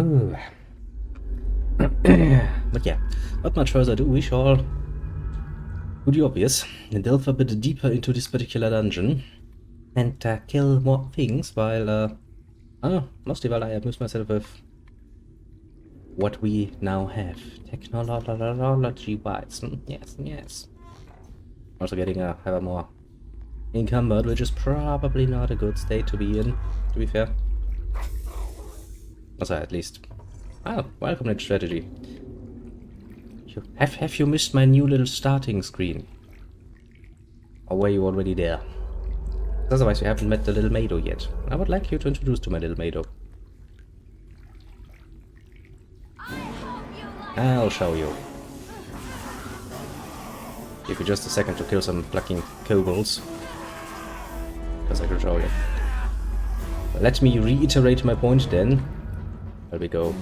Ooh. But yeah, not much further ado, we shall do the obvious and delve a bit deeper into this particular dungeon and kill more things while, mostly while I amuse myself with what we now have, technology-wise. Yes, yes. Also getting ever more encumbered, which is probably not a good state to be in, to be fair. Also, at least. Oh, welcome to strategy. Have you missed my new little starting screen? Or were you already there? Otherwise, you haven't met the little Mado yet. I would like you to introduce to my little Mado. I'll show you. Give you just a second to kill some plucking kobolds. Because I can show you. Let me reiterate my point then. There we go.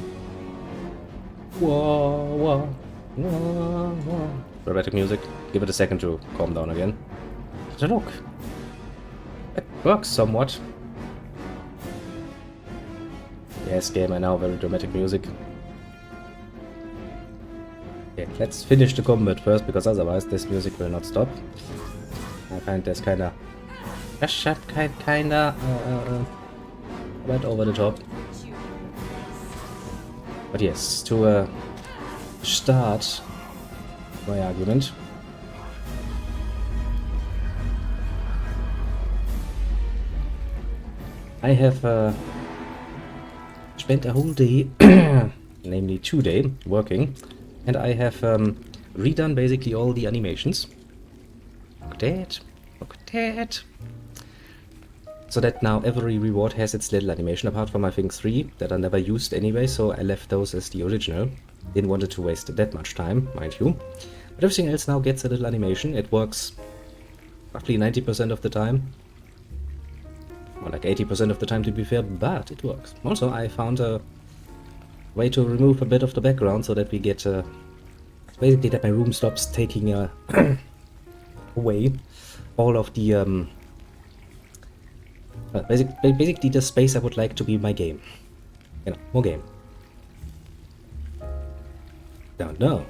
Whoa, whoa, whoa, whoa. Dramatic music. Give it a second to calm down again. So look. It works somewhat. Yes, game, I know, very dramatic music. Okay, let's finish the combat first, because otherwise this music will not stop. I find this kinda right over the top. But yes, to start my argument. I have spent a whole day, namely 2 days, working, and I have redone basically all the animations. Look at that. So that now every reward has its little animation, apart from I think 3 that are never used anyway, so I left those as the original. Didn't want it to waste that much time, mind you. But everything else now gets a little animation. It works roughly 90% of the time. Or like 80% of the time to be fair, but it works. Also, I found a way to remove a bit of the background so that we get basically that my room stops taking away all of the basically the space I would like to be my game. You know, more game. Don't know.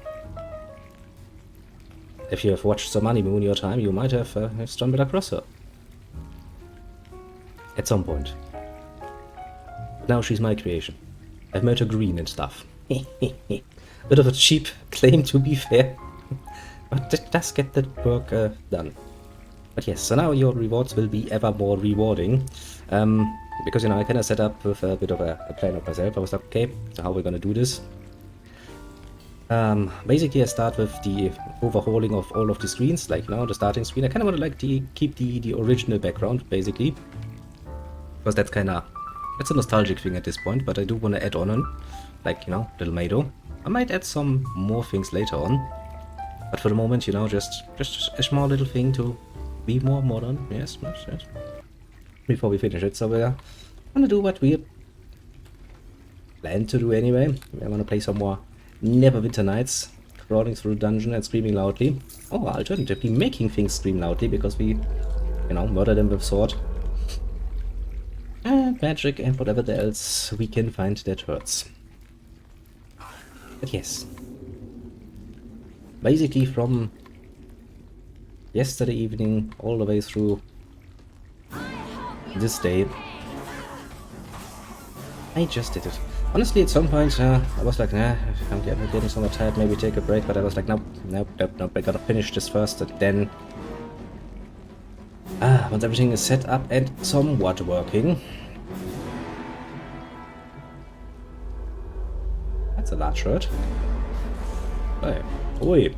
If you have watched some anime in your time, you might have stumbled across her. At some point. But now she's my creation. I've made her green and stuff. Bit of a cheap claim, to be fair. But it does get the work done. But yes, so now your rewards will be ever more rewarding. Because, you know, I kind of set up with a bit of a plan of myself. I was like, okay, so how are we gonna do this? Basically I start with the overhauling of all of the screens, like, you know, the starting screen. I kind of want to like keep the original background, basically. Because that's kind of, it's a nostalgic thing at this point, but I do want to add on, like, you know, little Mado. I might add some more things later on. But for the moment, you know, just a small little thing to be more modern. Yes. Before we finish it, so we're gonna do what we planned to do anyway. We're gonna play some more Neverwinter Nights, crawling through the dungeon and screaming loudly. Or alternatively, making things scream loudly because we, you know, murder them with sword. And magic and whatever else we can find that hurts. But yes. Basically from yesterday evening all the way through this day, I just did it. Honestly, at some point I was like, nah, I'm getting so much tired, maybe take a break, but I was like, nope, I gotta finish this first, and then once everything is set up and somewhat working. That's a large shirt. Hey. Oi.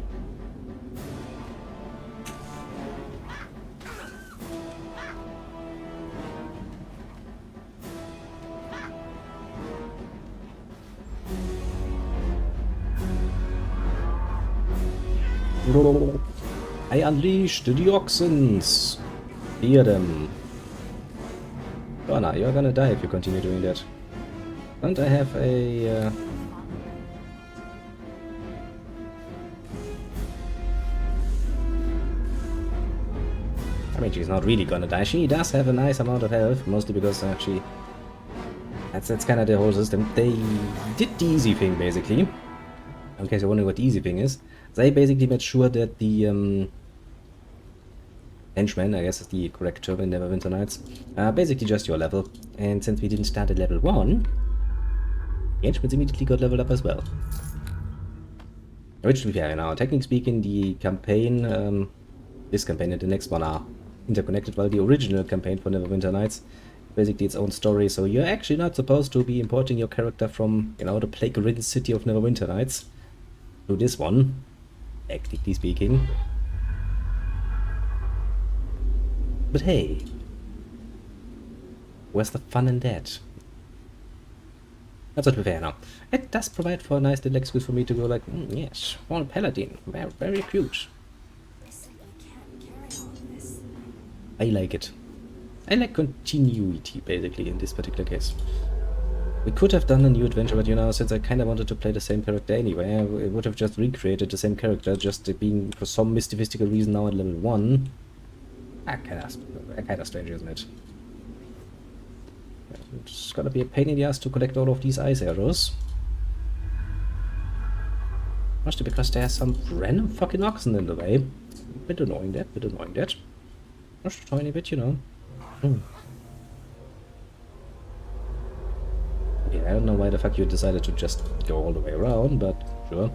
I unleashed the oxens. Hear them. Oh no, you're gonna die if you continue doing that. And I have a I mean, she's not really gonna die. She does have a nice amount of health, mostly because she had That's kind of the whole system. They did the easy thing, basically. In case you're wondering what the easy thing is. They basically made sure that the henchmen, I guess is the correct term in Neverwinter Nights, are basically just your level. And since we didn't start at level 1, the henchmen immediately got leveled up as well. Which, to be fair, now, technically speaking, the campaign, this campaign and the next one are interconnected, while the original campaign for Neverwinter Nights basically its own story, so you're actually not supposed to be importing your character from, you know, the plague-ridden city of Neverwinter Nights to this one, technically speaking. But hey, where's the fun in that? That's not fair now. It does provide for a nice little excuse for me to go like, yes, one paladin, very, very cute. I like it. I like continuity, basically, in this particular case. We could have done a new adventure, but, you know, since I kind of wanted to play the same character anyway, I would have just recreated the same character, just being, for some mystical reason, now at level 1. Kinda strange, isn't it? It's gonna be a pain in the ass to collect all of these ice arrows. Mostly because there's some random fucking oxen in the way. Bit annoying that. Just a tiny bit, you know. Yeah, I don't know why the fuck you decided to just go all the way around, but sure.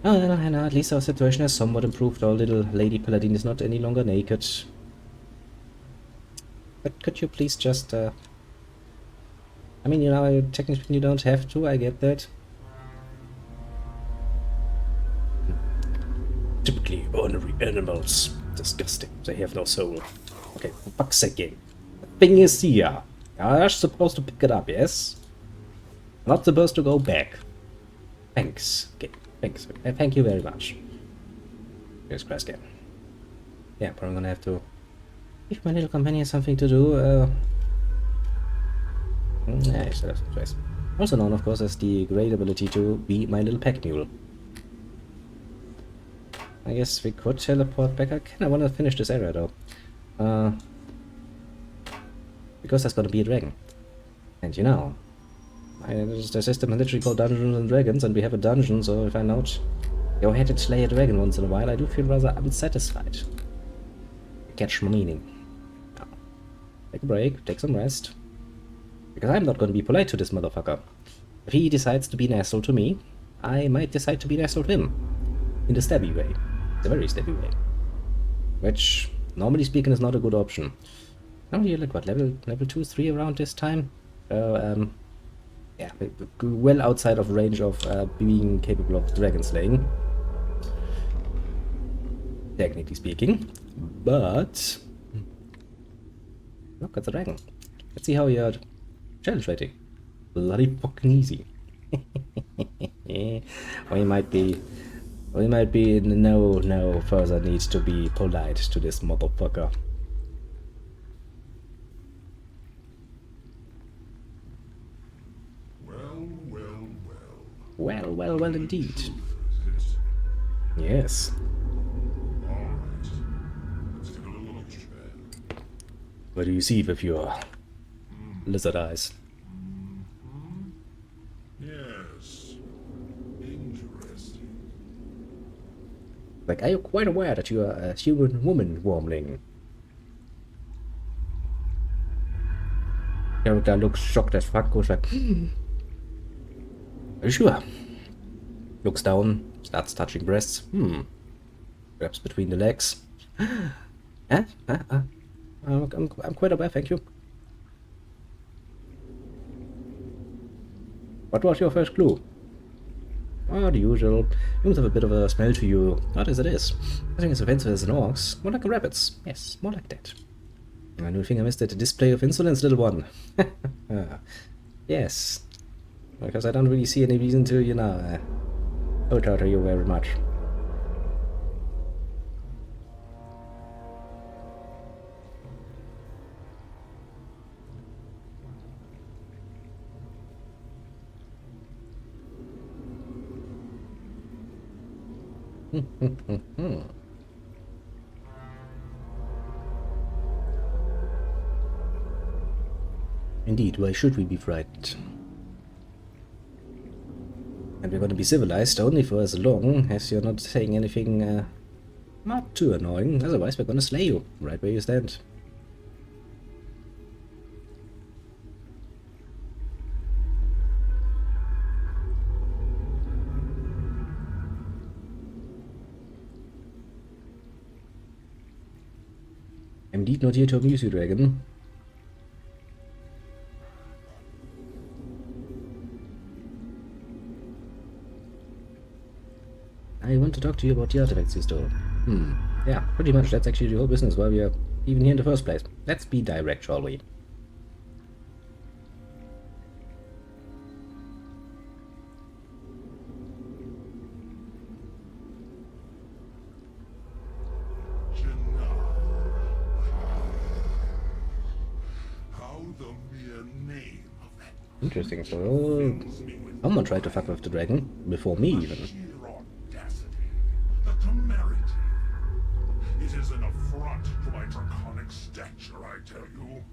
Oh, and at least our situation has somewhat improved. Our little Lady Paladin is not any longer naked. But could you please just, I mean, you know, technically you don't have to, I get that. Typically ornery animals. Disgusting. They have no soul. Okay, for fuck's sake, game. The thing is here. You're supposed to pick it up, yes? Not supposed to go back. Thanks. Okay, thanks. Thank you very much. Here's Crash game. Yeah, but I'm gonna have to give my little companion something to do. Yeah, I still have some choice. Also known, of course, as the great ability to be my little pack mule. I guess we could teleport back. I kinda wanna finish this area though. Because there's gonna be a dragon. And you know, the system is literally called Dungeons and Dragons, and we have a dungeon, so if I not go ahead and slay a dragon once in a while, I do feel rather unsatisfied. Catch my meaning. Now, take a break, take some rest. Because I'm not gonna be polite to this motherfucker. If he decides to be an asshole to me, I might decide to be an asshole to him. In the stabby way. The very stabby way. Which, normally speaking, is not a good option. Now you're like, what, level 2, 3 around this time? So, yeah, well outside of range of being capable of dragon slaying. Technically speaking. But... look at the dragon. Let's see how you're challenge rating. Bloody fucking easy. We might be in no further need to be polite to this motherfucker. Well indeed. Yes. What do you see with your lizard eyes? Yes. Interesting. Like, are you quite aware that you are a human woman, Wormling? Character looks shocked as fuck, goes like, are you sure? Looks down, starts touching breasts. Grabs between the legs. I'm quite aware, thank you. What was your first clue? Oh, the usual. Humans have a bit of a smell to you. Not as it is. I think it's offensive as an orcs. More like a rabbit's. Yes, more like that. I don't think I missed it. A display of insolence, little one. Yes. Because I don't really see any reason to, you know, outer you very much. Indeed, why should we be frightened? And we're gonna be civilized only for as long as you're not saying anything not too annoying, otherwise we're gonna slay you right where you stand. I'm indeed not here to amuse you, dragon. I want to talk to you about the artifacts you stole. Yeah, pretty much. That's actually the whole business why we are even here in the first place. Let's be direct, shall we? How the mere name of that Interesting, so fills me with someone tried to fuck with the dragon, before me even. sheer audacity, the temerity. It is an affront to my draconic stature, I tell you.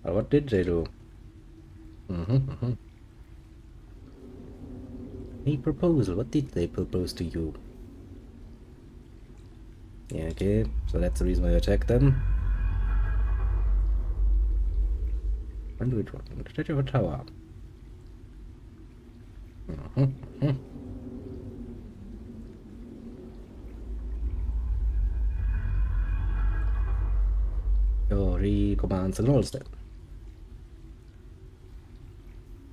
But what did they do? A proposal, what did they propose to you? Yeah, okay, so that's the reason why you attacked them. When do we drop them? Statue of a tower. Your commands acknowledge that.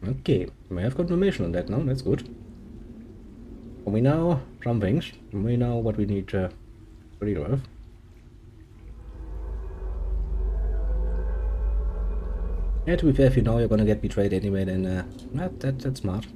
Okay, we have confirmation on that now, that's good. We know some things, we know what we need to read with. Yeah, to be fair, if you know you're gonna get betrayed anyway, then that's smart.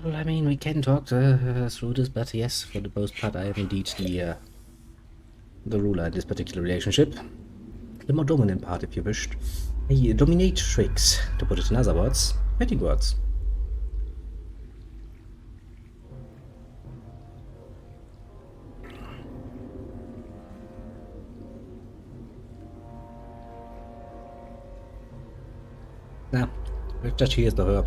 Well, I mean, we can talk through this, but yes, for the most part, I am indeed the ruler in this particular relationship. The more dominant part, if you wished. A dominatrix, to put it in other words. Fighting words. Nah, just here's the her.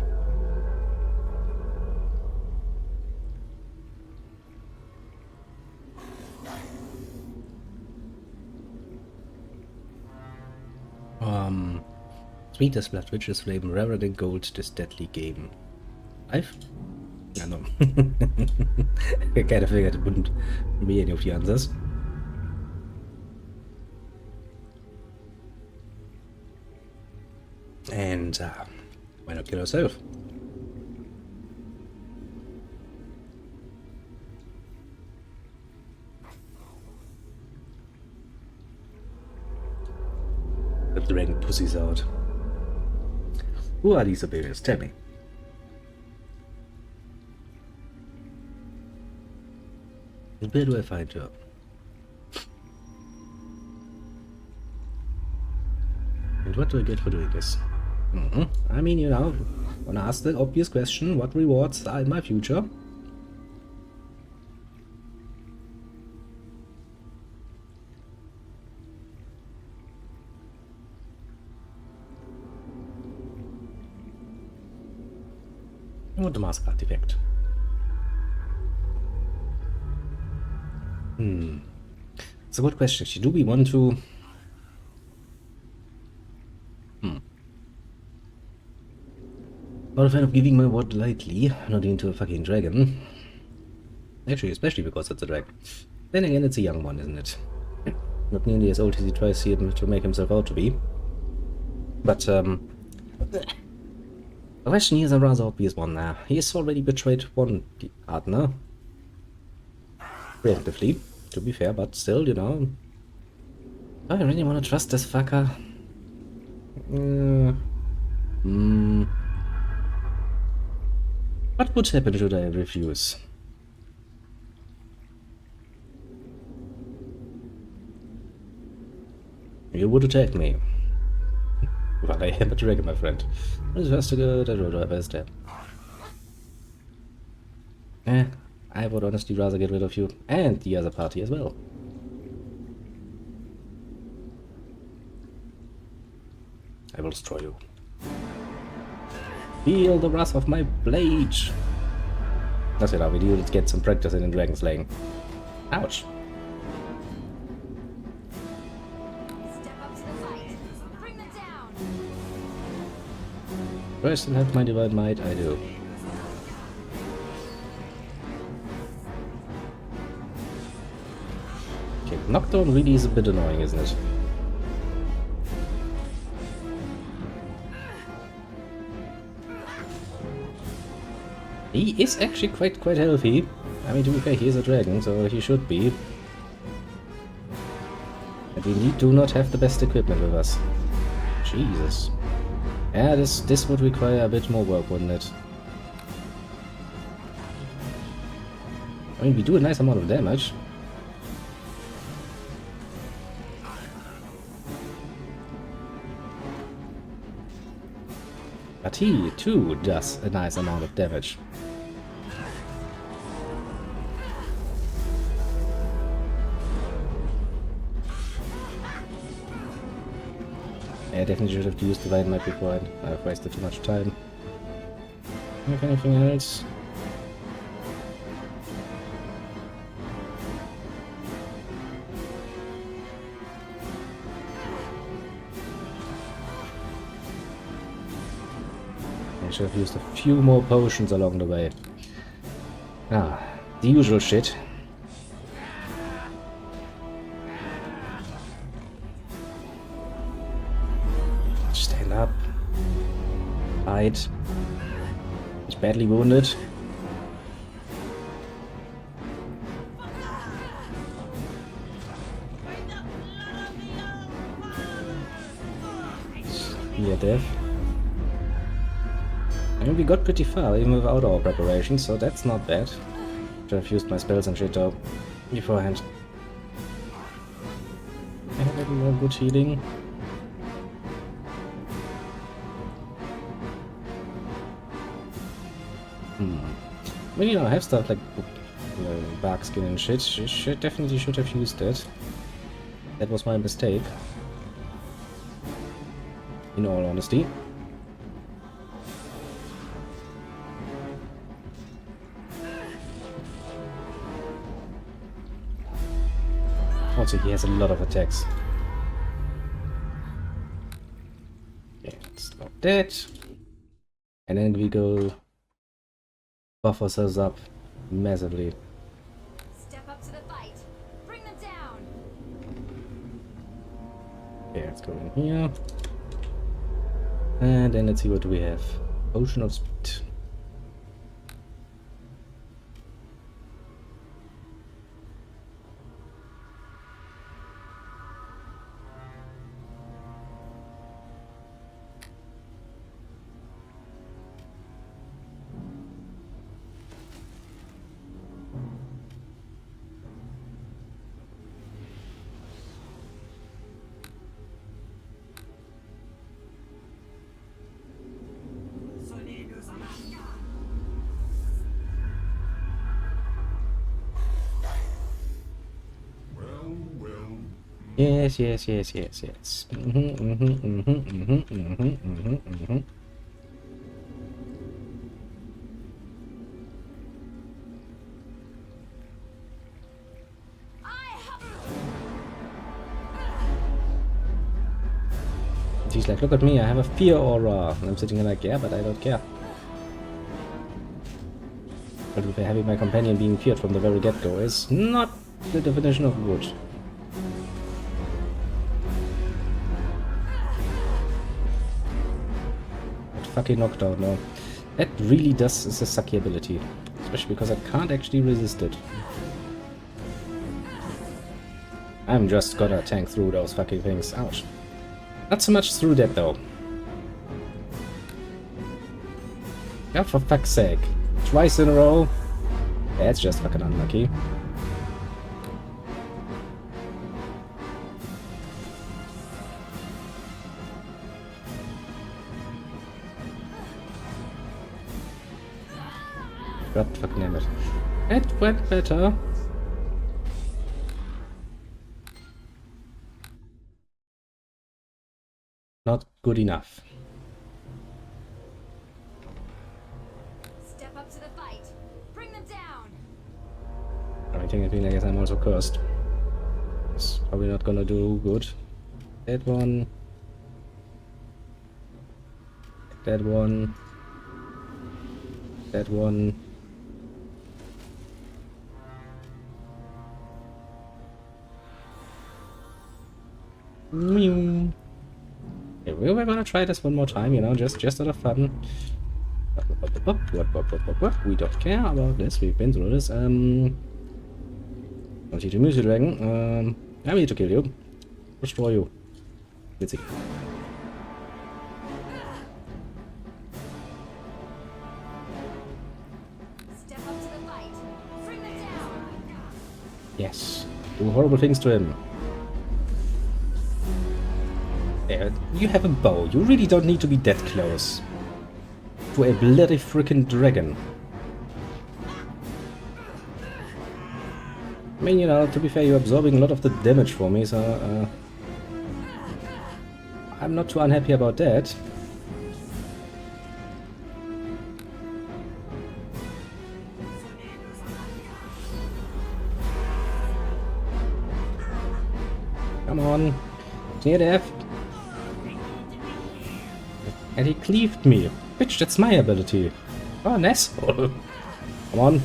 Sweet as blood, rich as flame, rarer than gold, this deadly game. Life? I know. I kind of figured it wouldn't be any of the answers. And why not kill herself? Let the dragon pussies out. Who are these superiors? Tell me. And where do I find her? And what do I get for doing this? I mean, you know, wanna ask the obvious question, what rewards are in my future? I want the mask artifact. It's a good question. Actually, do we want to? Not a fan of giving my word lightly, not into a fucking dragon. Actually, especially because it's a dragon. Then again, it's a young one, isn't it? Not nearly as old as he tries to make himself out to be. But, the question here is a rather obvious one now. He has already betrayed one partner. Preemptively, to be fair, but still, you know. Do I really want to trust this fucker? What would happen should I refuse? you would attack me. Well, I am a dragon, my friend. It's just to go to the best step. I would honestly rather get rid of you and the other party as well. I will destroy you. Feel the wrath of my blade! That's it, we need to get some practice in dragon slaying. Ouch! Step up to the fight. Bring them down. Do I still have my divine might? I do. Okay, knockdown really is a bit annoying, isn't it? He is actually quite healthy. I mean, to be fair, he is a dragon, so he should be. But we do not have the best equipment with us. Jesus. Yeah, this would require a bit more work, wouldn't it? I mean, we do a nice amount of damage. But he, too, does a nice amount of damage. I definitely should have used Divine Might before I've wasted too much time. Have anything else? I should have used a few more potions along the way. Ah, the usual shit. Stand up. Fight. He's badly wounded. Near death. I mean, we got pretty far even without our preparation, so that's not bad. Should have used my spells and shit though beforehand. I have a little more good healing. Well, you know, I have stuff like bark skin and shit. Definitely should have used it. That was my mistake. In all honesty. Also, he has a lot of attacks. Okay, stop that. And then we go buff ourselves up massively. Step up to the fight. Bring them down. Okay, let's go in here. And then let's see what do we have. Potion of Speed. Yes. He's like, look at me, I have a fear aura. And I'm sitting here like, yeah, but I don't care. But with having my companion being feared from the very get-go is not the definition of good. That fucking knockdown now. That really is a sucky ability. Especially because I can't actually resist it. I'm just gonna tank through those fucking things. Ouch. Not so much through that though. Yeah, for fuck's sake. Twice in a row? That's just fucking unlucky. God fucking damn it. It went better. Not good enough. Step up to the fight. Bring them down. I think I guess I'm also cursed. It's probably not gonna do good. That one. That one. That one. Meow. Okay, we're gonna try this one more time, you know, just out of fun. We don't care about this, we've been through this. Don't see the music dragon. I'm here to kill you. Destroy you. Let's see. Step up to the fight. Bring them down. Yes. Do horrible things to him. There, you have a bow. You really don't need to be that close to a bloody freaking dragon. I mean, you know, to be fair, you're absorbing a lot of the damage for me, so I'm not too unhappy about that. Come on. Near death. And he cleaved me. Bitch, that's my ability. Oh, an asshole. Come on.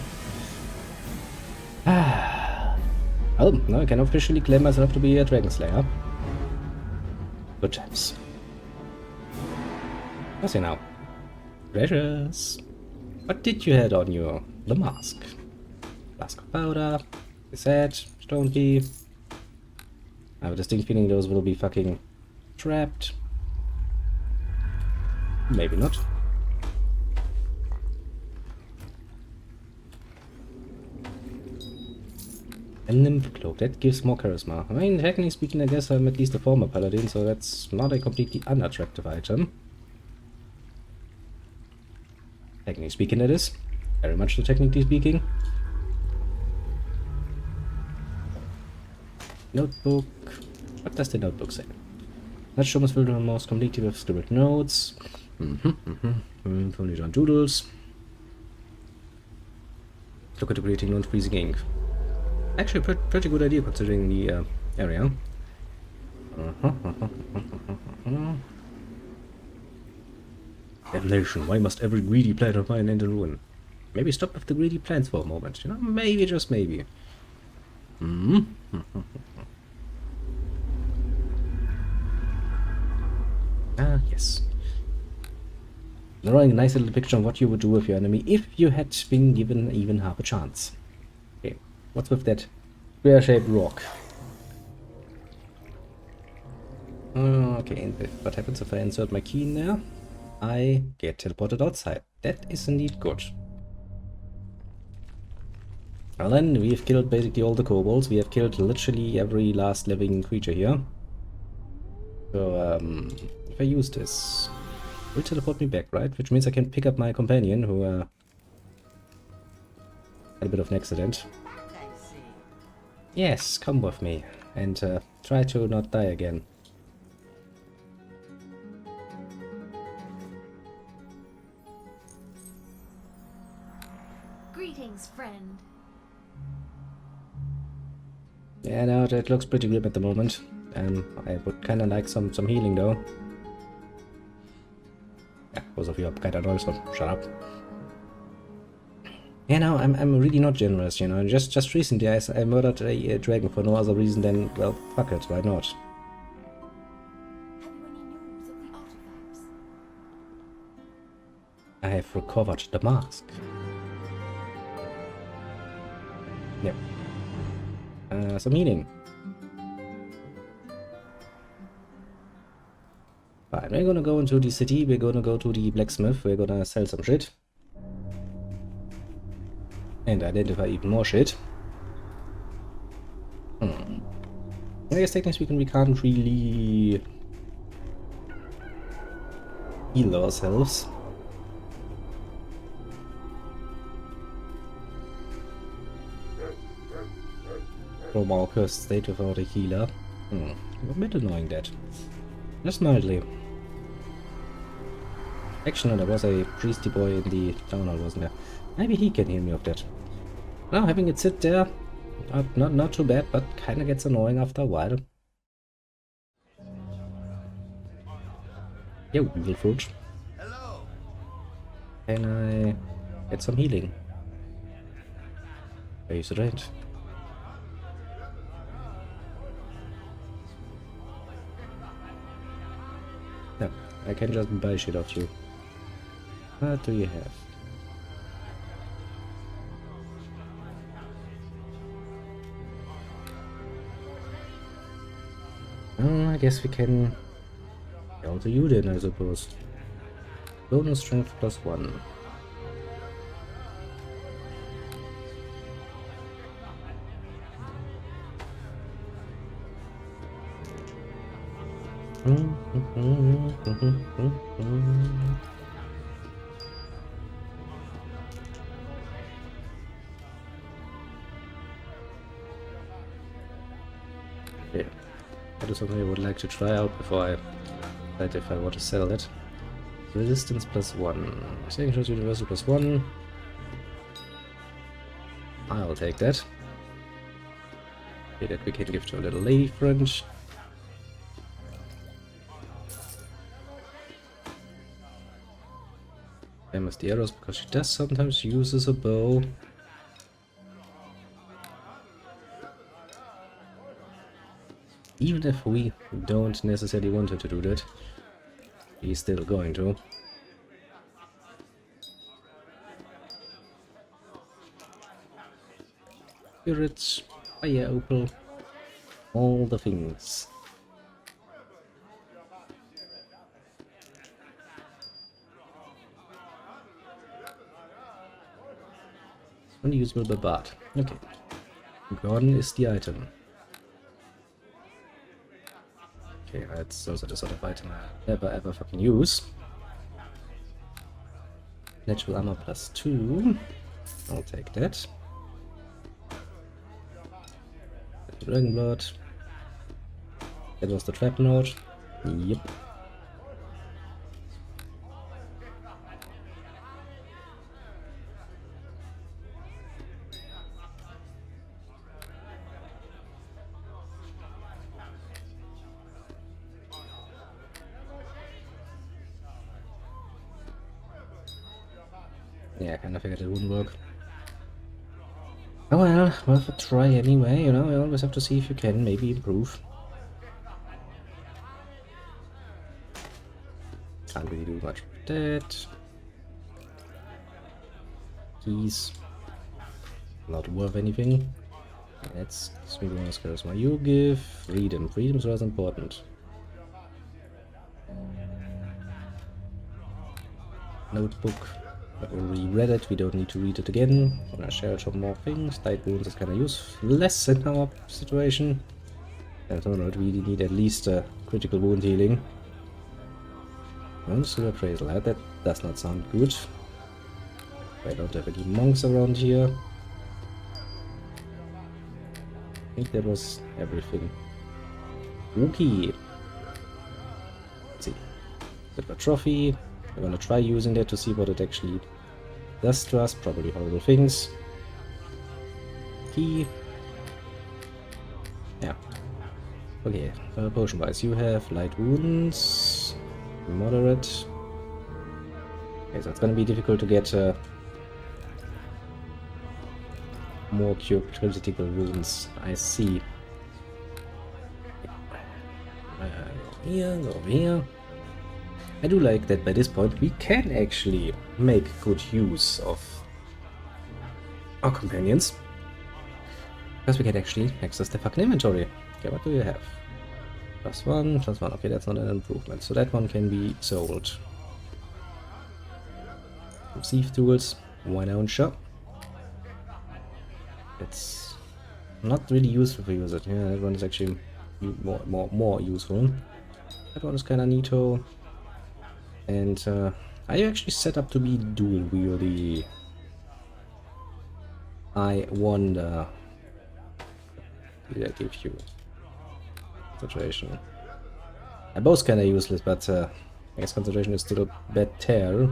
Oh, now I can officially claim myself to be a Dragon Slayer. Good times. What's here now? Treasures. What did you have on you? The mask. Flask of powder. Reset. Stone key. I have a distinct feeling those will be fucking trapped. Maybe not. A nymph cloak, that gives more charisma. I mean, technically speaking, I guess I'm at least a former paladin, so that's not a completely unattractive item. Technically speaking, it is. Very much so, technically speaking. Notebook. What does the notebook say? That show must fill the most completely with scribbled notes. Only done doodles. Look at the creating non-freezing ink. Actually, pretty good idea considering the area. Damnation, why must every greedy plant of mine end in ruin? Maybe stop with the greedy plants for a moment, you know? Maybe, just maybe. Ah, yes. Drawing a nice little picture of what you would do with your enemy if you had been given even half a chance. Okay, what's with that square-shaped rock? Okay, and what happens if I insert my key in there? I get teleported outside. That is indeed good. Well then, we have killed basically all the kobolds. We have killed literally every last living creature here. So, if I use this, it will teleport me back, right? Which means I can pick up my companion who had a bit of an accident. Yes, come with me and try to not die again. Greetings, friend. Yeah, no, that looks pretty grim at the moment. I would kind of like some healing though. Yeah, both of you are kind of annoying, so shut up. Yeah, no, I'm really not generous, you know. Just recently I murdered a dragon for no other reason than, well, fuck it, why not? Have you any news of the artifacts? I have recovered the mask. Yep. Some healing. Fine, we're gonna go into the city, we're gonna go to the blacksmith, we're gonna sell some shit. And identify even more shit. I guess technically speaking we can't really heal ourselves. from our cursed state without a healer. A bit annoying that. Just mildly. Actually, there was a priesty boy in the town hall, wasn't there? Maybe he can heal me of that. Now, having it sit there, not too bad, but kinda gets annoying after a while. Yo, evil fruit. Hello. Can I get some healing? Use the range. No, I can just buy shit off you. What do you have? Oh, I guess we can go to you then, I suppose. Bonus strength +1. Yeah, that is something I would like to try out before I decide if I want to sell it. Resistance +1. Saving shows universal +1. I'll take that. Okay, that we can give to a little lady friend. Famous the arrows because she does sometimes uses a bow. Even if we don't necessarily want her to do that, he's still going to. Spirits, fire opal, all the things. Unusable Babat. Okay. Gone is the item. Okay, that's also the sort of item I never ever fucking use. Natural armor +2. I'll take that. Dragon blood. That was the trap note. Yep. Yeah, I kinda figured it wouldn't work. Oh well, worth a try anyway, you know, you always have to see if you can maybe improve. Can't really do much with that. Keys. Not worth anything. That's sweet bonus charisma. You give freedom. Freedom is rather important. Notebook. I already read it, we don't need to read it again. I'm gonna share some more things. Light wounds is kinda useless in our situation. I don't really need at least a critical wound healing. Silver appraisal, that does not sound good. I don't have any monks around here. I think that was everything. Okay. Let's see. Silver trophy. I'm gonna try using that to see what it actually does to us. Probably horrible things. Key. Yeah. Okay, potion wise, you have light wounds, moderate. Okay, so it's gonna be difficult to get more critical wounds. I see. Go here. I do like that by this point we can actually make good use of our companions. Because we can actually access the fucking inventory. Okay, what do you have? +1, +1. Okay, that's not an improvement. So that one can be sold. Thief tools, why not? Sure. It's not really useful for use it. Yeah, that one is actually more useful. That one is kind of neato. And are you actually set up to be dual wieldy? I wonder. did I give you? Concentration. Both kinda useless, but I guess concentration is still better.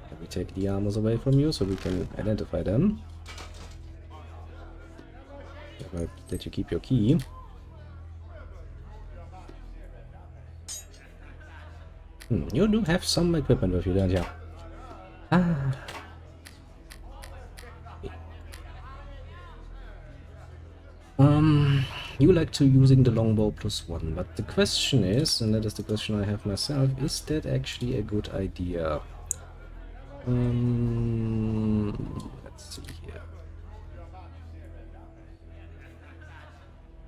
Let me take the armors away from you so we can identify them. Let you keep your key. You do have some equipment with you, don't you? Ah. You like to using the longbow +1, but the question is, and that is the question I have myself, is that actually a good idea? Let's see here.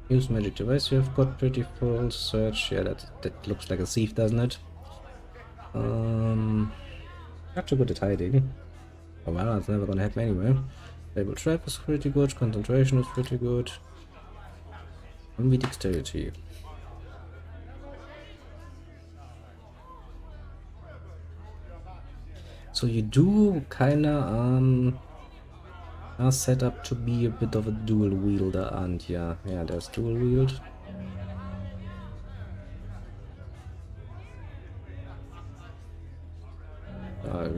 Use magic device, you have got pretty full search. Yeah, that looks like a thief, doesn't it? Not too good at hiding. Oh well, it's never gonna happen anyway. Stable trap is pretty good, concentration is pretty good. Only dexterity. So you do kinda are set up to be a bit of a dual wielder, aren't ya? Yeah, there's dual wield.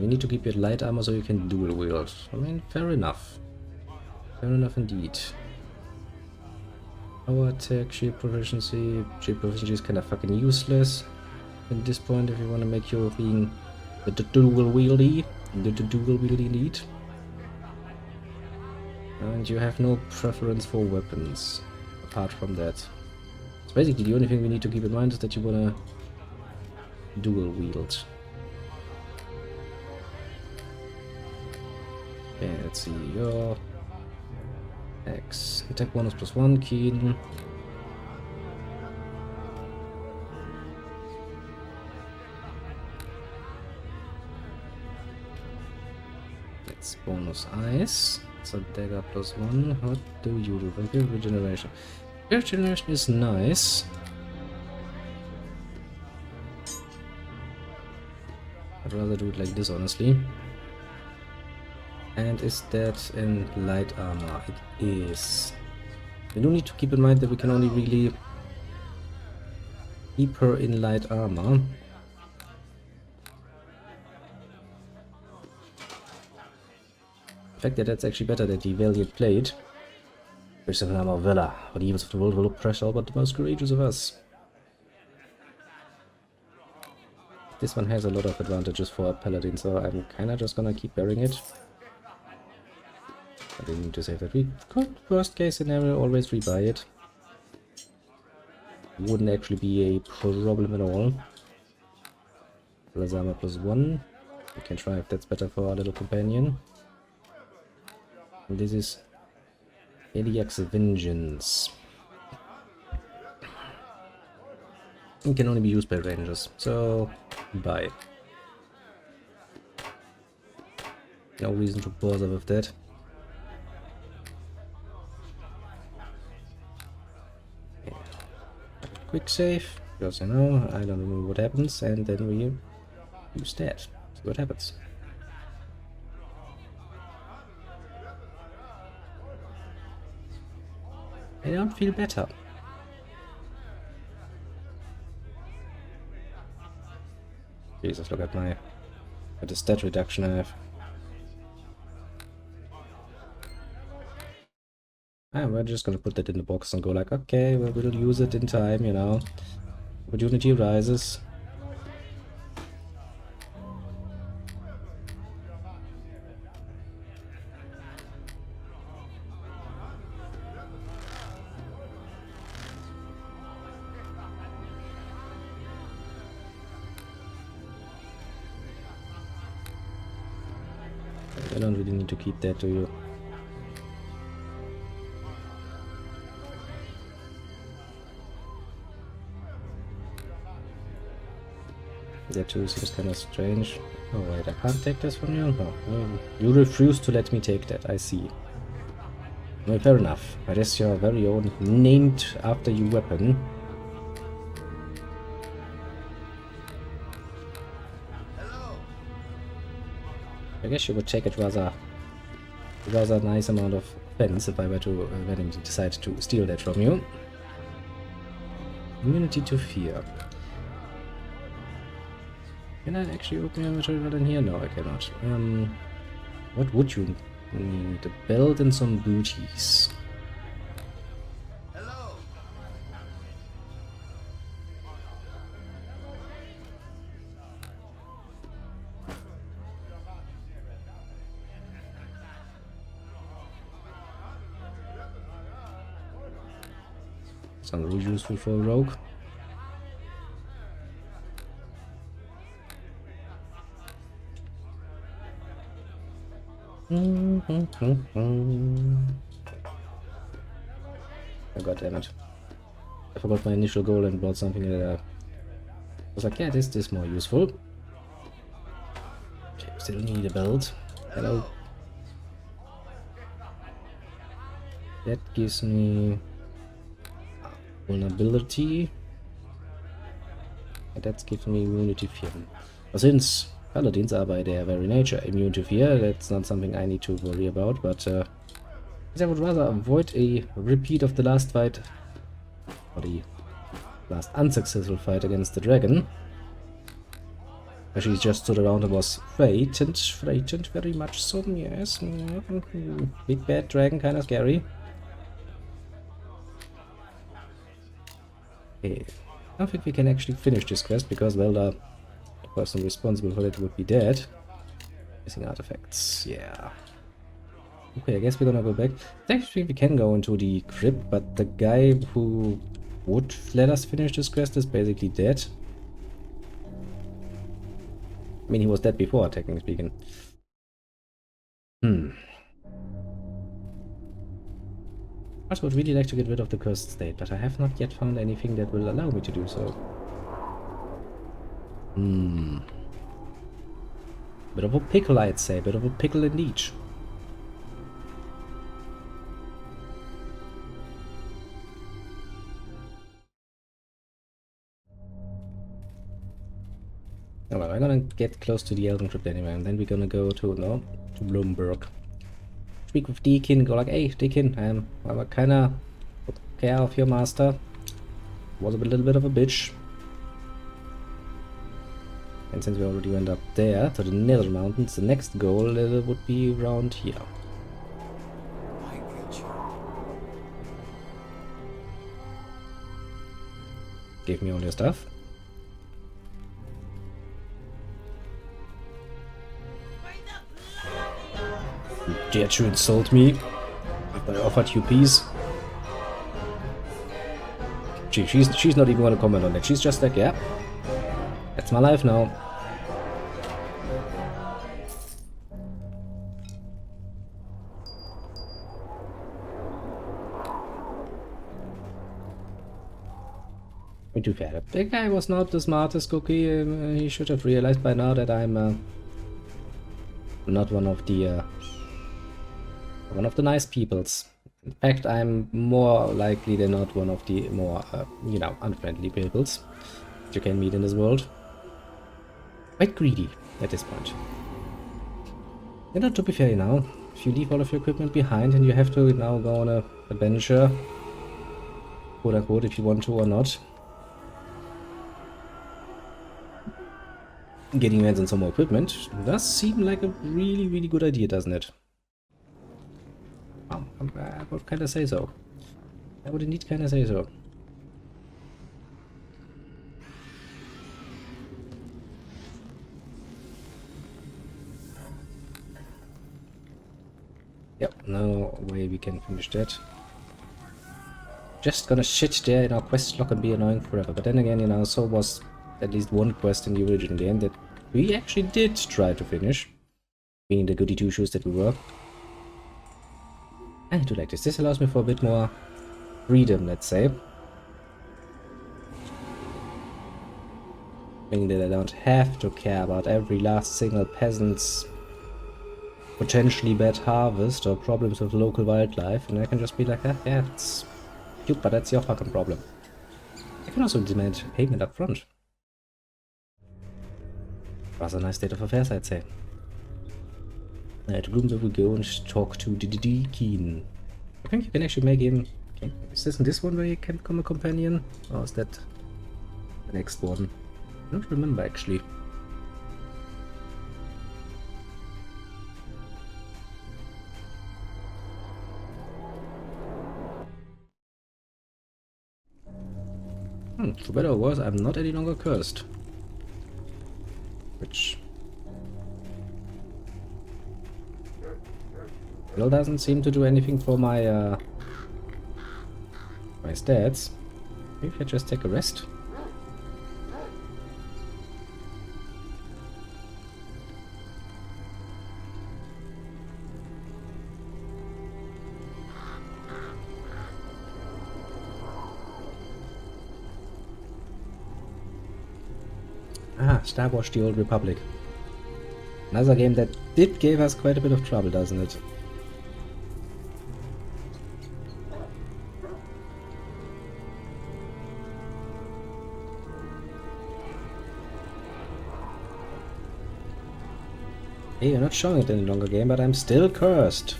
We need to keep your light armor so you can dual wield. I mean, fair enough. Fair enough indeed. Power attack, shield proficiency. Shield proficiency is kind of fucking useless at this point if you want to make your being the dual wieldy. The dual wieldy indeed. And you have no preference for weapons apart from that. So basically the only thing we need to keep in mind is that you want to dual wield. Okay, let's see, your X. Attack bonus +1, keen. That's bonus ice. So dagger +1. What do you do? Vampire regeneration. Regeneration is nice. I'd rather do it like this, honestly. And is that in light armor? It is. We do need to keep in mind that we can only really keep her in light armor. The fact that that's actually better than the Valiant Blade. Person armor Villa. But the evils of the world will oppress all but the most courageous of us. This one has a lot of advantages for a paladin, so I'm kinda just gonna keep wearing it. I didn't need to say that we could, worst case scenario, always rebuy it. Wouldn't actually be a problem at all. Plus armor +1. We can try if that's better for our little companion. And this is Eliak's Vengeance. It can only be used by rangers, so buy. No reason to bother with that. Quick save, because I don't remember what happens, and then we use that. See what happens. I don't feel better. Jesus, look at the stat reduction I have. We're just gonna put that in the box and go like, okay, well, we'll use it in time, you know. Opportunity rises. I don't really need to keep that, do you? That too seems kind of strange. Oh wait, I can't take this from you? No, you refuse to let me take that, I see. Well, fair enough. That is your very own named after you weapon. I guess you would take it rather nice amount of offense if I were to randomly decide to steal that from you. Immunity to fear. Can I actually open your material in here? No, I cannot. What would you need? A belt and some booties. Sounds really useful for a rogue. Oh, god damn it. I forgot my initial goal and brought something that I was like, yeah, this is more useful. Okay, still need a belt. Hello. That gives me vulnerability. And that gives me immunity fear. But since paladins are by their very nature immune to fear, that's not something I need to worry about, but I would rather avoid a repeat of the last fight, or the last unsuccessful fight against the dragon. Where she just stood around and was frightened very much so, yes. Big bad dragon, kinda scary. Okay, I don't think we can actually finish this quest because, well, the person responsible for it would be dead. Missing artifacts, yeah. Okay, I guess we're gonna go back. Actually, we can go into the crypt, but the guy who would let us finish this quest is basically dead. I mean, he was dead before, technically speaking. I would really like to get rid of the cursed state, but I have not yet found anything that will allow me to do so. Bit of a pickle, I'd say. Bit of a pickle indeed. Oh, well, I'm gonna get close to the Elven Crypt anyway, and then we're gonna go to Bloomberg. Speak with Deakin, go like, hey, Deakin, I kinda took care of your master. Was a little bit of a bitch. And since we already went up there, to the Nether Mountains, the next goal would be around here. Give me all your stuff. You dare to insult me? I offered you peace. She's not even gonna comment on it. She's just like, yeah, that's my life now. To be fair, the guy was not the smartest cookie. He should have realized by now that I'm not one of the nice peoples. In fact, I'm more likely than not one of the more unfriendly peoples that you can meet in this world. Quite greedy at this point. You know, to be fair, if you leave all of your equipment behind and you have to now go on a adventure, quote unquote, if you want to or not, getting your hands on some more equipment does seem like a really, really good idea, doesn't it? I would kind of say so. I would indeed kind of say so. Yep, no way we can finish that. Just gonna sit there in our quest log and be annoying forever. But then again, so was at least one quest in the original game that we actually did try to finish. Being the goody two-shoes that we were. I do like this. This allows me for a bit more freedom, let's say. Meaning that I don't have to care about every last single peasant's potentially bad harvest or problems with local wildlife, and I can just be like, yeah, it's cute, but that's your fucking problem. I can also demand payment up front. Rather nice state of affairs, I'd say. To Gloom we will go and talk to the Deacon. I think you can actually make him... Is this one where you can become a companion? Or is that the next one? I don't remember actually. For better or worse, I'm not any longer cursed. Which... still doesn't seem to do anything for my, my stats. Maybe I just take a rest. Star Wars: The Old Republic. Another game that did give us quite a bit of trouble, doesn't it? Hey, you're not showing it any longer, game, but I'm still cursed.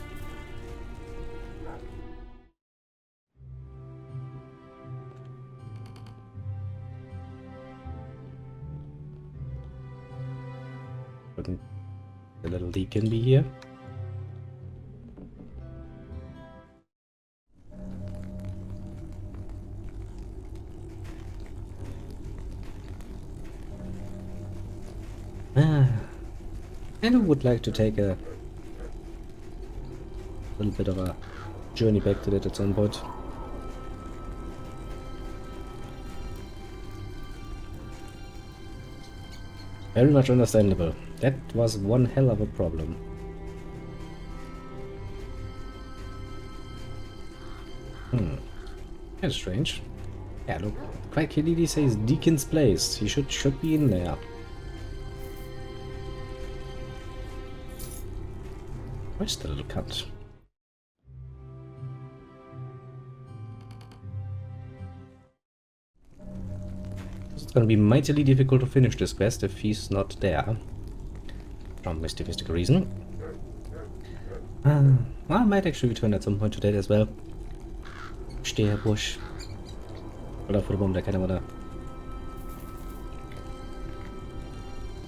Wouldn't the little deacon be here? And I would like to take a little bit of a journey back to that at some point. Very much understandable. That was one hell of a problem. That's strange. Yeah, look, quite clearly says Deacon's Place. He should be in there. Where's the little cunt? It's gonna be mightily difficult to finish this quest if he's not there. From mystical reason. Well, I might actually return at some point today as well. Steherbusch. Oder for the moment I kinda wanna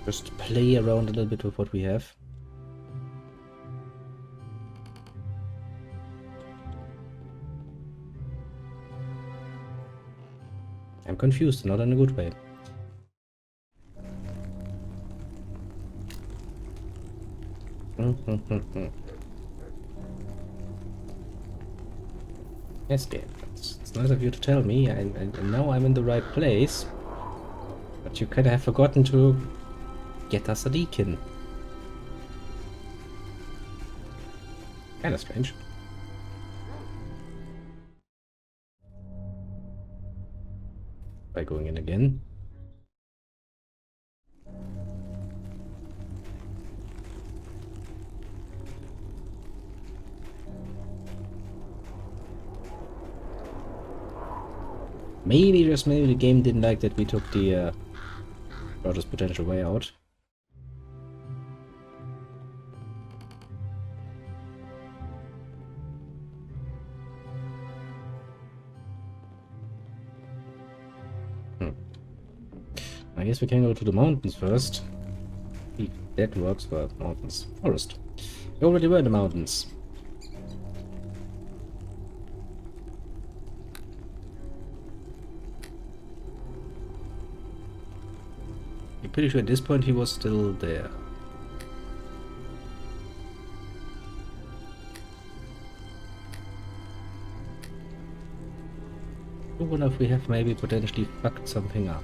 just play around a little bit with what we have. I'm confused, not in a good way. Yes, game. It's nice of you to tell me, and now I'm in the right place. But you kinda have forgotten to get us a deacon. Kinda strange. By going in again. Maybe, just maybe, the game didn't like that we took the shortest potential way out. I guess we can go to the mountains first. If that works for mountains. Forest. We already were in the mountains. I'm pretty sure at this point he was still there. I wonder if we have maybe potentially fucked something up.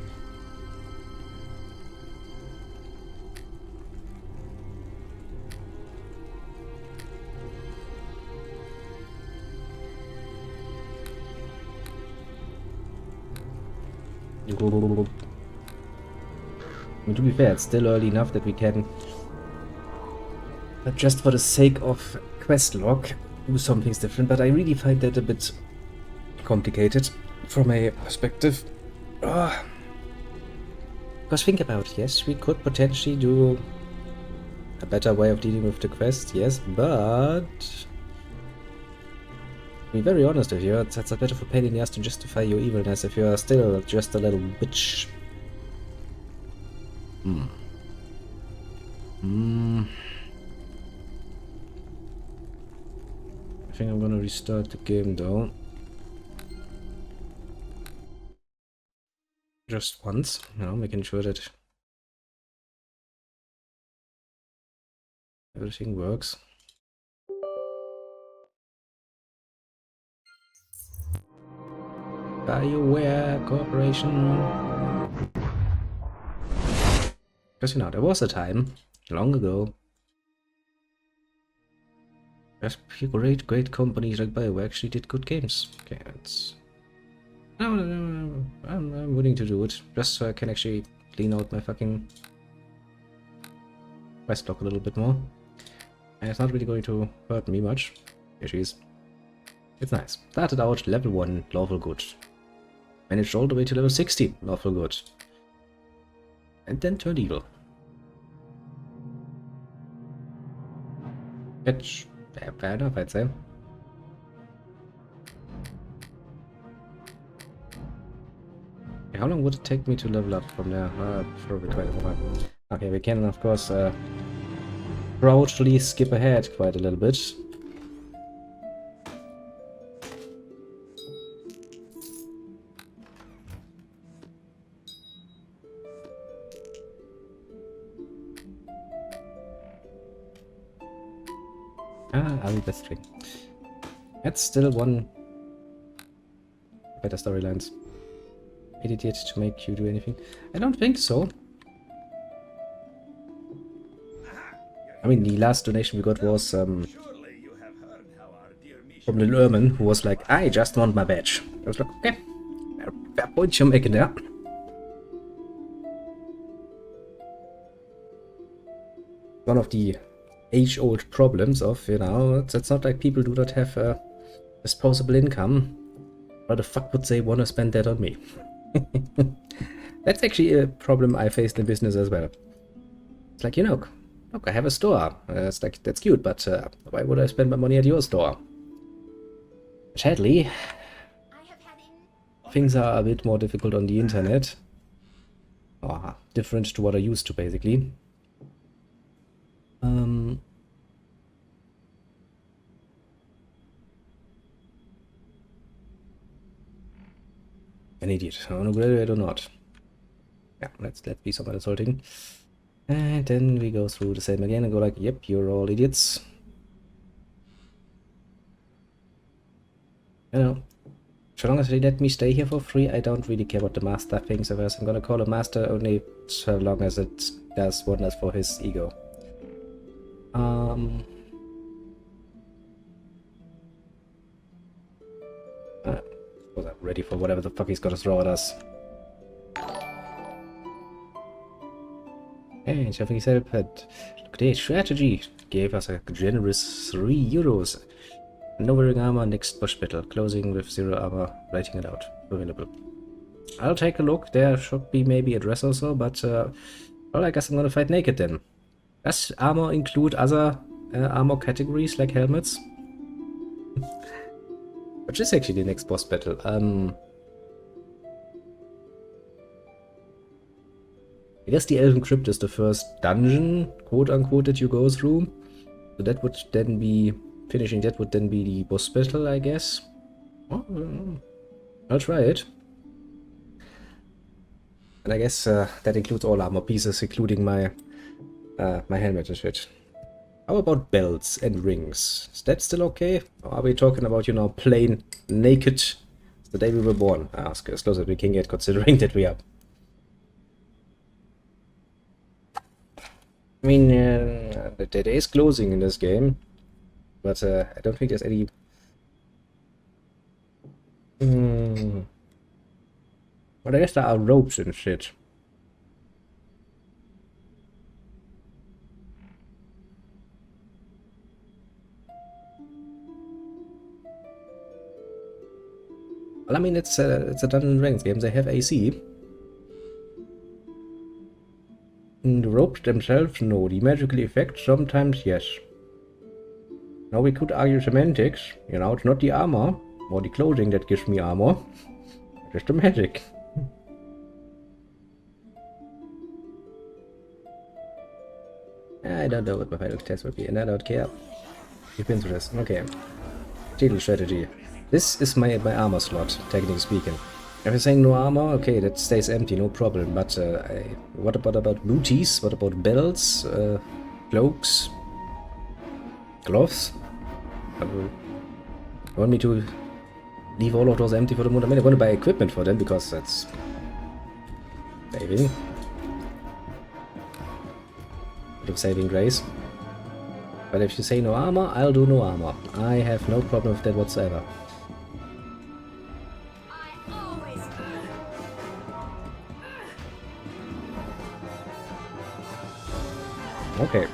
I mean, to be fair, it's still early enough that we can, just for the sake of quest log, do some things different, but I really find that a bit complicated from a perspective. Because think about it, yes, we could potentially do a better way of dealing with the quest, yes, but... To be very honest with you, it's a bit of a pain in the ass to justify your evilness if you're still just a little bitch. I think I'm gonna restart the game though. Just once, making sure that everything works. BioWare Corporation. Because there was a time, long ago, that great companies like BioWare actually did good games. Okay, that's... No, I'm willing to do it, just so I can actually clean out my fucking quest block a little bit more. And it's not really going to hurt me much. Here she is. It's nice. Started out level 1, lawful good. Managed all the way to level 60, lawful good. And then turned evil. Which, yeah, fair enough, I'd say. Okay, how long would it take me to level up from there? Probably quite a while. Okay, we can, of course, proudly skip ahead quite a little bit. I'll be best string. That's still one better storylines. Made it yet to make you do anything? I don't think so. I mean, the last donation we got was from the Lerman, who was like, I just want my badge. I was like, okay, fair point you're making there. One of the age-old problems of, it's not like people do not have disposable income. Why the fuck would they want to spend that on me? That's actually a problem I faced in business as well. It's like, look, I have a store. It's like, that's cute, but why would I spend my money at your store? Sadly, things are a bit more difficult on the internet. Or different to what I used to, basically. An idiot. I want to graduate or not. Yeah, let's be somewhat insulting. And then we go through the same again and go like, yep, you're all idiots. So long as they let me stay here for free, I don't really care what the master thinks of us. I'm gonna call a master only so long as it does wonders for his ego. Was I'm ready for whatever the fuck he's gonna throw at us. Hey, Jeffrey said, but today's strategy gave us a generous €3. No wearing armor, next bush battle. Closing with 0 armor, writing it out. Available. I'll take a look. There should be maybe a dress or so, but well, I guess I'm gonna fight naked then. Does armor include other armor categories like helmets? Which is actually the next boss battle. I guess the Elven Crypt is the first dungeon, quote-unquote, that you go through. So that would then be... Finishing that would then be the boss battle, I guess. Oh, I'll try it. And I guess that includes all armor pieces, including my my helmet and shit. How about belts and rings? Is that still okay? Or are we talking about, plain naked the day we were born? I ask as close as we can get, considering that we are. I mean, there is clothing in this game, but I don't think there's any... But I guess there are ropes and shit. Well, I mean, it's a Dungeons & Dragons game. They have AC. The ropes themselves, no. The magical effects, sometimes yes. Now we could argue semantics. You know, it's not the armor or the clothing that gives me armor. Just the magic. I don't know what my final test would be, and I don't care. You've been through this. Okay. Title strategy. This is my armor slot, technically speaking. If you're saying no armor, okay, that stays empty, no problem. But what about booties? What about belts? Cloaks? Gloves? You want me to leave all of those empty for the moment? I mean, I want to buy equipment for them because that's saving. Bit of saving grace. But if you say no armor, I'll do no armor. I have no problem with that whatsoever. I always Okay.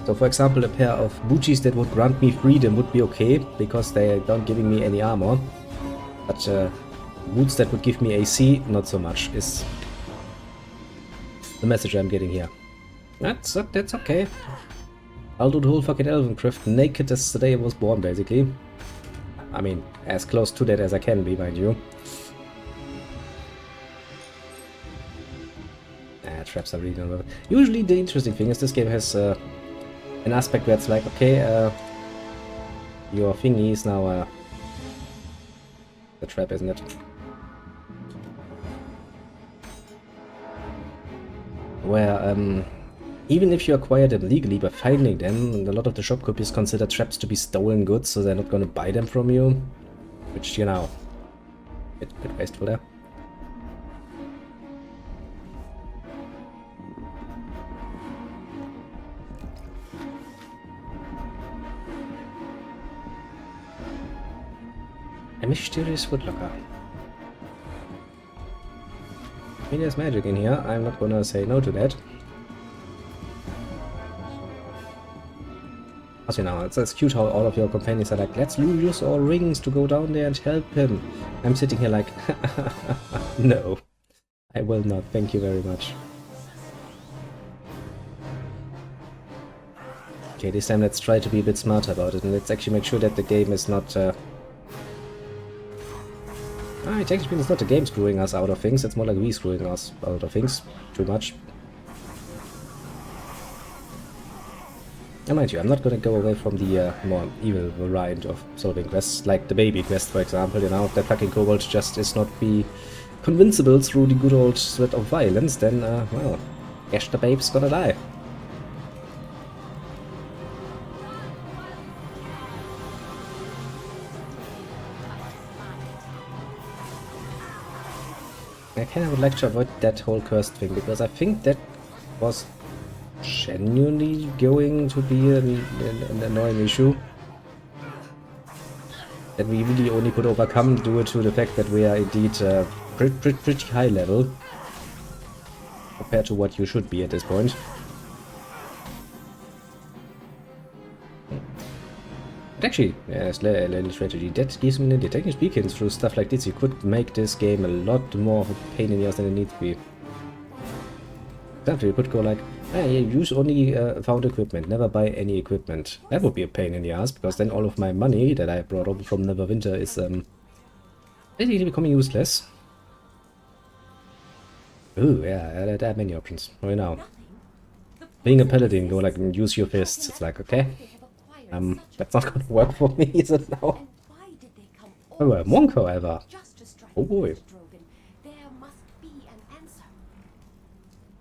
So for example, a pair of booties that would grant me freedom would be okay, because they don't giving me any armor. But boots that would give me AC, not so much, is the message I'm getting here. That's okay. I'll do the whole fucking Elvencraft naked as the day I was born, basically. I mean, as close to that as I can be, mind you. Traps are really not worth it. Usually the interesting thing is this game has an aspect where it's like, okay, your thingy is now the trap, isn't it? Where even if you acquire them legally by finding them, a lot of the shop copies consider traps to be stolen goods, so they're not going to buy them from you, which, you know, bit wasteful there. A mysterious woodlocker. I mean, there's magic in here. I'm not gonna say no to that. Also, now, it's cute how all of your companions are like, let's use our rings to go down there and help him. I'm sitting here like, no, I will not. Thank you very much. Okay, this time let's try to be a bit smarter about it, and let's actually make sure that the game is not... technically it's not the game screwing us out of things, it's more like we screwing us out of things too much. And mind you, I'm not gonna go away from the more evil variant of solving quests, like the baby quest, for example. You know, if that fucking kobold just is not be convincible through the good old sweat of violence, then, well, guess the babe's gonna die. I kinda would like to avoid that whole cursed thing, because I think that was genuinely going to be an annoying issue that we really only could overcome due to the fact that we are indeed pretty high level compared to what you should be at this point. But actually, yes, little strategy, that gives me an idea. Technically speaking, through stuff like this, you could make this game a lot more of a pain in the ass than it needs to be. Exactly, you could go like, hey, use only found equipment, never buy any equipment. That would be a pain in the ass, because then all of my money that I brought over from Neverwinter is basically becoming useless. Ooh, yeah, there are many options. Right now, being a paladin, go like use your fists. It's like, okay, that's not gonna work for me, is it now? Oh, a monk, however. Oh boy.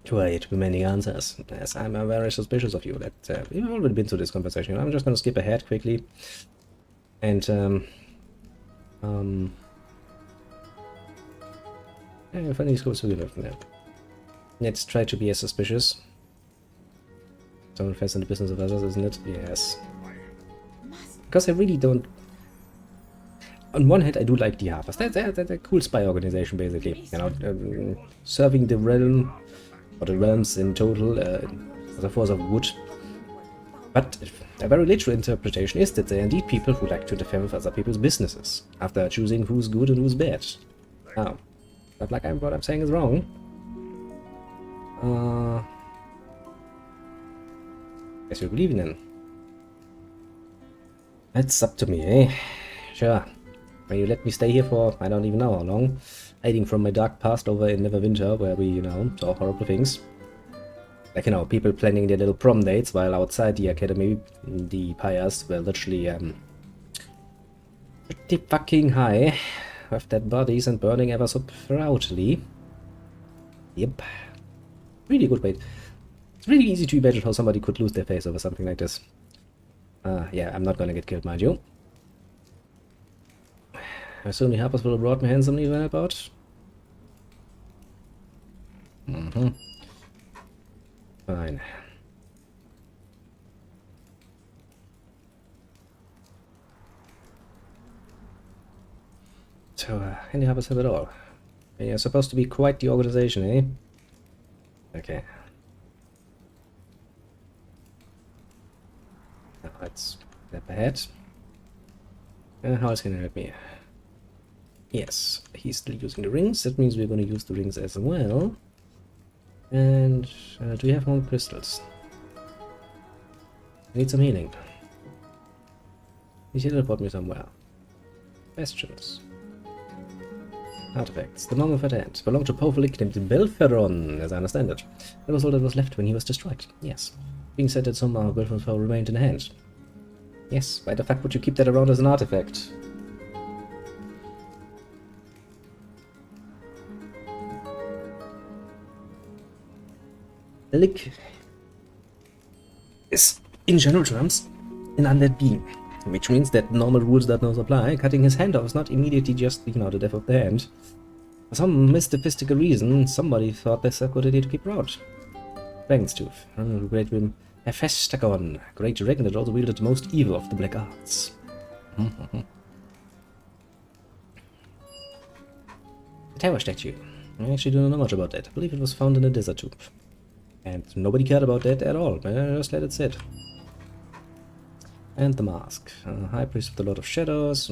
Too many answers. Yes, I'm very suspicious of you. That we've already been through this conversation. I'm just gonna skip ahead quickly, and yeah, funny schools to give from there. Let's try to be as suspicious. Don't invest in the business of others, isn't it? Yes. Because I really don't... On one hand, I do like the Harvest. That's a cool spy organization, basically. You know, serving the realm, or the realms in total, as a force of good. But a very literal interpretation is that they are indeed people who like to interfere with other people's businesses, after choosing who's good and who's bad. Now, But like what I'm saying is wrong. Guess you're believing in. It's up to me, eh? Sure. When you let me stay here for I don't even know how long, hiding from my dark past over in Neverwinter, where we, you know, saw horrible things. Like, you know, people planning their little prom dates while outside the academy, the pyres were literally, pretty fucking high, with dead bodies and burning ever so proudly. Yep. Really good way. It's really easy to imagine how somebody could lose their face over something like this. Yeah, I'm not gonna get killed, mind you. I certainly Harpers will have brought me handsomely when about. Fine. So, any Harpers have it all. And you're supposed to be quite the organization, eh? Okay. Now let's step ahead. How else can it help me? Yes, he's still using the rings. That means we're going to use the rings as well. And do we have more crystals? I need some healing. You should teleport me somewhere. Questions. Artifacts. The Mom of Her Hand belonged to a powerful link named Belferon, as I understand it. That was all that was left when he was destroyed. Yes. Being said that somehow Belferon's power remained in the hand. Yes, why the fuck would you keep that around as an artifact? The Lick is, in general terms, an undead being, which means that normal rules that not apply. Cutting his hand off is not immediately just, you know, the death of the hand. For some mystical reason, somebody thought this a good idea to keep around. Dragon's Tooth. Great Rim Hephaestion, great dragon that also wielded the most evil of the black arts. The tower statue. I actually don't know much about that. I believe it was found in a desert tomb. And nobody cared about that at all. I just let it sit. And the mask. High Priest of the Lord of Shadows.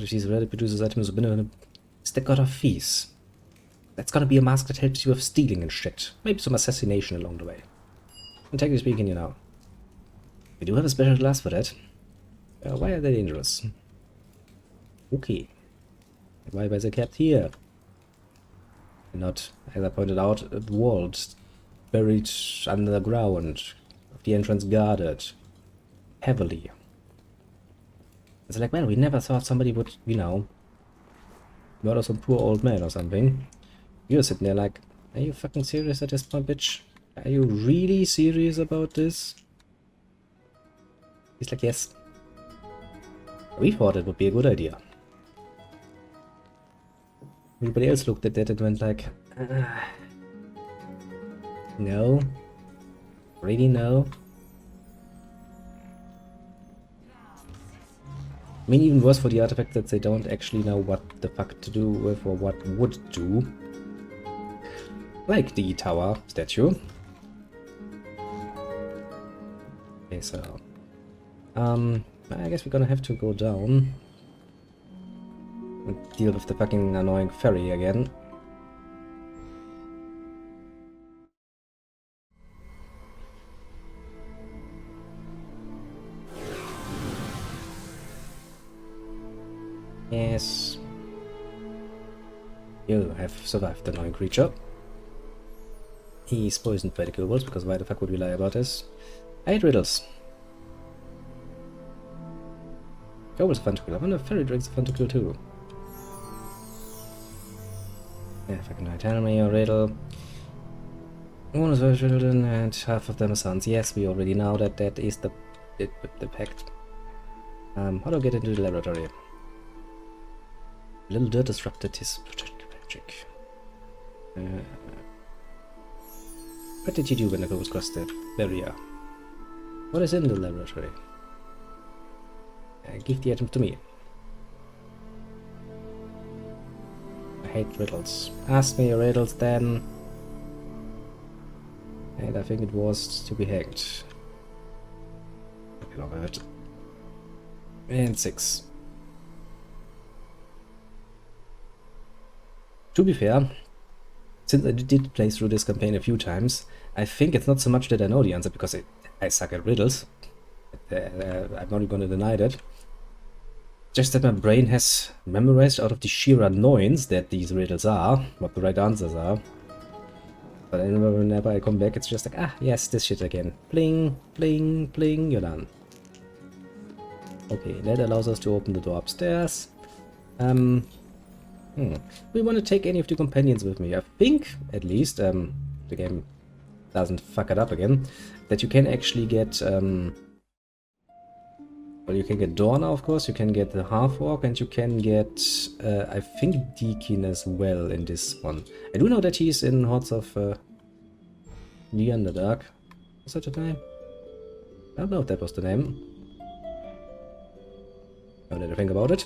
She's ready produces items of It's the God of Fees. That's gonna be a mask that helps you with stealing and shit. Maybe some assassination along the way. And technically speaking, you know. We do have a special class for that. Why are they dangerous? Okay. Why was it kept here? And not, as I pointed out, vault buried underground, with the entrance guarded heavily. It's like, well, we never thought somebody would, you know, murder some poor old man or something. You're sitting there like, are you fucking serious at this point, bitch? Are you really serious about this? He's like, yes. We thought it would be a good idea. Everybody else looked at that and went like, no. Really no. I mean, even worse for the artifact that they don't actually know what the fuck to do with or what would do. Like the tower statue. Okay, so I guess we're gonna have to go down and deal with the fucking annoying ferry again. Yes. You have survived the annoying creature. He's poisoned by the kobolds, because why the fuck would we lie about this? I hate riddles. Kobolds are fun to kill. I wonder if fairy drakes are fun to kill too. Yeah, fucking right. Tell me your riddle. One is very children and half of them are sons. Yes, we already know that that is the pact. How do I get into the laboratory? A little dirt disrupted his magic. What did you do when the kobolds crossed the barrier? What is in the laboratory? Give the item to me. I hate riddles. Ask me your riddles then. And I think it was to be hanged. I love it. And 6. To be fair, since I did play through this campaign a few times, I think it's not so much that I know the answer, because I suck at riddles. I'm not gonna deny that. Just that my brain has memorized out of the sheer annoyance that these riddles are, what the right answers are. But whenever I come back, it's just like, ah, yes, this shit again. Bling, bling, bling, you're done. Okay, that allows us to open the door upstairs. We want to take any of the companions with me. I think, at least, the game doesn't fuck it up again, that you can actually get, well, you can get Dawn, of course, you can get the Half-Orc, and you can get, I think, Deakin as well in this one. I do know that he's in Hordes of the Underdark. Was that the name? I don't know if that was the name. Now that I think about it.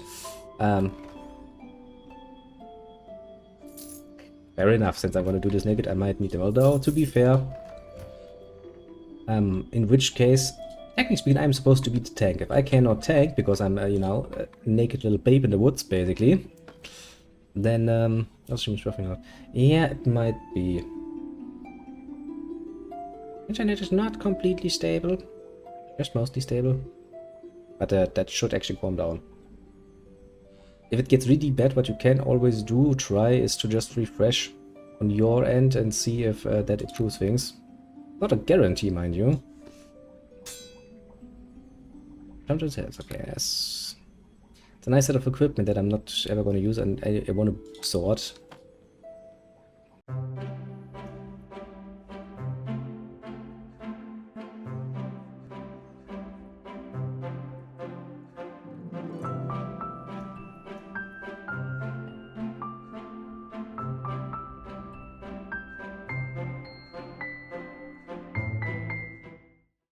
Fair enough, since I'm going to do this naked, I might need them. Although, to be fair, in which case, technically speaking, I'm supposed to be the tank. If I cannot tank, because I'm, you know, a naked little babe in the woods, basically, then, what's she roughing out? Yeah, it might be. Internet is not completely stable, just mostly stable. But that should actually calm down. If it gets really bad, what you can always try is to just refresh on your end and see if that improves things. Not a guarantee, mind you. Hundreds health, okay, yes. It's a nice set of equipment that I'm not ever going to use, and I want a sword.